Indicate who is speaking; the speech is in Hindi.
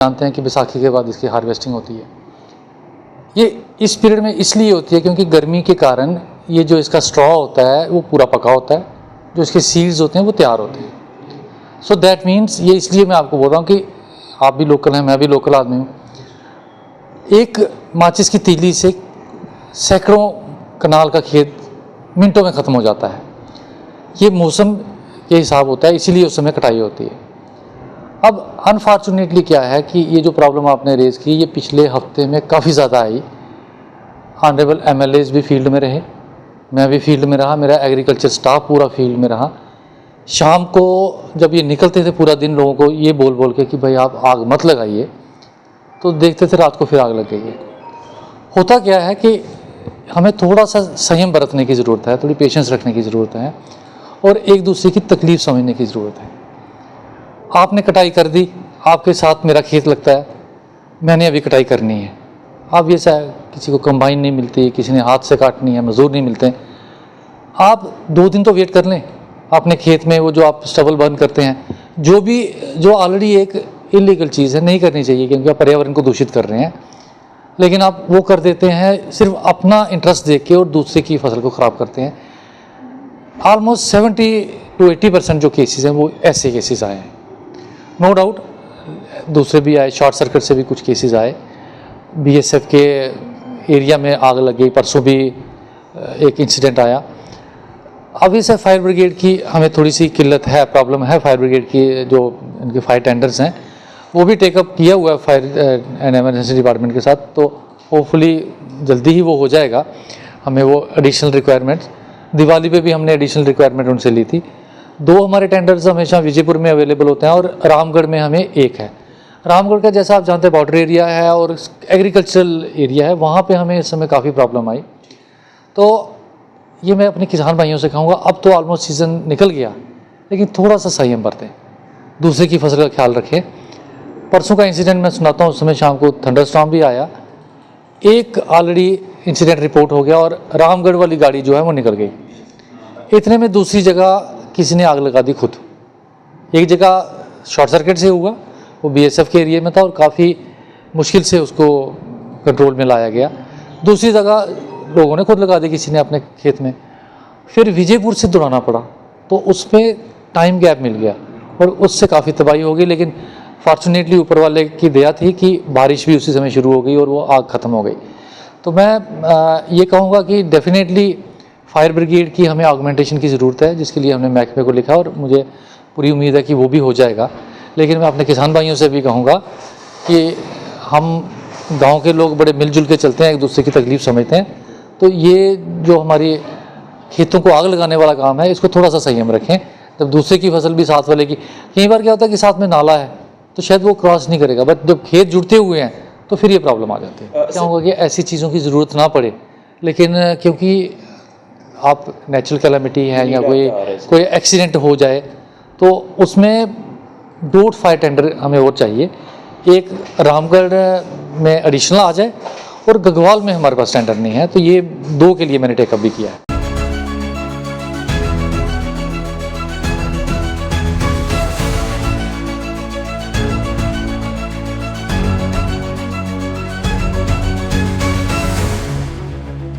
Speaker 1: जानते हैं कि बैसाखी के बाद इसकी हार्वेस्टिंग होती है। ये इस पीरियड में इसलिए होती है क्योंकि गर्मी के कारण ये जो इसका स्ट्रॉ होता है वो पूरा पका होता है, जो इसके सीड्स होते हैं वो तैयार होते हैं। सो दैट मीन्स ये इसलिए मैं आपको बोल रहा हूँ कि आप भी लोकल हैं, मैं भी लोकल आदमी हूँ। एक माचिस की तीली से सैकड़ों कनाल का खेत मिनटों में ख़त्म हो जाता है। ये मौसम के हिसाब होता है, इसीलिए उस समय कटाई होती है। अब अनफॉर्चुनेटली क्या है कि ये जो प्रॉब्लम आपने रेज़ की ये पिछले हफ्ते में काफ़ी ज़्यादा आई। ऑनरेबल MLAs भी फील्ड में रहे, मैं भी फील्ड में रहा, मेरा एग्रीकल्चर स्टाफ पूरा फील्ड में रहा। शाम को जब ये निकलते थे पूरा दिन लोगों को ये बोल बोल के कि भाई आप आग मत लगाइए, तो देखते थे रात को फिर आग लग गई है। होता क्या है कि हमें थोड़ा सा संयम बरतने की ज़रूरत है, थोड़ी पेशेंस रखने की ज़रूरत है और एक दूसरे की तकलीफ़ समझने की ज़रूरत है। आपने कटाई कर दी, आपके साथ मेरा खेत लगता है, मैंने अभी कटाई करनी है। अब ये चाहे किसी को कंबाइन नहीं मिलती, किसी ने हाथ से काटनी है, मज़दूर नहीं मिलते, आप 2 दिन तो वेट कर लें। अपने खेत में वो जो आप स्टबल बर्न करते हैं, जो ऑलरेडी एक इलीगल चीज़ है, नहीं करनी चाहिए क्योंकि आप पर्यावरण को दूषित कर रहे हैं, लेकिन आप वो कर देते हैं सिर्फ अपना इंटरेस्ट देख के और दूसरे की फसल को ख़राब करते हैं। ऑलमोस्ट 70 to 80% जो केसेस हैं वो ऐसे केसेस आए हैं। नो डाउट दूसरे भी आए, शॉर्ट सर्किट से भी कुछ केसेस आए। BSF के एरिया में आग लग गई, परसों भी एक इंसिडेंट आया। अभी से फायर ब्रिगेड की हमें थोड़ी सी किल्लत है, प्रॉब्लम है फायर ब्रिगेड की। जो इनके फायर टेंडर्स हैं वो भी टेकअप किया हुआ है फायर एंड एमरजेंसी डिपार्टमेंट के साथ, तो होपफुली जल्दी ही वो हो जाएगा। हमें वो एडिशनल रिक्वायरमेंट्स, दिवाली पे भी हमने एडिशनल रिक्वायरमेंट उनसे ली थी। 2 हमारे टेंडर्स हमेशा विजयपुर में अवेलेबल होते हैं और रामगढ़ में हमें 1 है। रामगढ़ का जैसा आप जानते हैं बॉर्डर एरिया है और एग्रीकल्चरल एरिया है, वहाँ पे हमें इस समय काफ़ी प्रॉब्लम आई। तो ये मैं अपने किसान भाइयों से कहूँगा, अब तो ऑलमोस्ट सीज़न निकल गया, लेकिन थोड़ा सा संयम बरतें, दूसरे की फसल का ख्याल रखें। परसों का इंसिडेंट मैं सुनाता हूँ, उस समय शाम को थंडरस्टॉर्म भी आया, एक ऑलरेडी इंसिडेंट रिपोर्ट हो गया और रामगढ़ वाली गाड़ी जो है वो निकल गई। इतने में दूसरी जगह किसी ने आग लगा दी खुद। एक जगह शॉर्ट सर्किट से हुआ, वो BSF के एरिया में था और काफ़ी मुश्किल से उसको कंट्रोल में लाया गया। दूसरी जगह लोगों ने खुद लगा दी किसी ने अपने खेत में, फिर विजयपुर से दौड़ाना पड़ा, तो उसमें टाइम गैप मिल गया और उससे काफ़ी तबाही हो गई। लेकिन फॉर्चुनेटली ऊपर वाले की दया थी कि बारिश भी उसी समय शुरू हो गई और वो आग ख़त्म हो गई। तो मैं ये कहूँगा कि डेफिनेटली फायर ब्रिगेड की हमें ऑगमेंटेशन की ज़रूरत है, जिसके लिए हमने महकमे को लिखा और मुझे पूरी उम्मीद है कि वो भी हो जाएगा। लेकिन मैं अपने किसान भाइयों से भी कहूँगा कि हम गांव के लोग बड़े मिलजुल के चलते हैं, एक दूसरे की तकलीफ़ समझते हैं, तो ये जो हमारी खेतों को आग लगाने वाला काम है इसको थोड़ा सा संयम रखें। जब दूसरे की फसल भी साथ वाले की, कई बार क्या होता है कि साथ में नाला है तो शायद वो क्रॉस नहीं करेगा, बट जब खेत जुड़ते हुए हैं तो फिर ये प्रॉब्लम आ जाती है। चाहूँगा कि ऐसी चीज़ों की ज़रूरत ना पड़े, लेकिन क्योंकि आप नेचुरल कैलामिटी है या कोई एक्सीडेंट हो जाए तो उसमें 2 फायर टेंडर हमें और चाहिए। एक रामगढ़ में एडिशनल आ जाए और गगवाल में हमारे पास टेंडर नहीं है, तो ये 2 के लिए मैंने टेकअप भी किया है।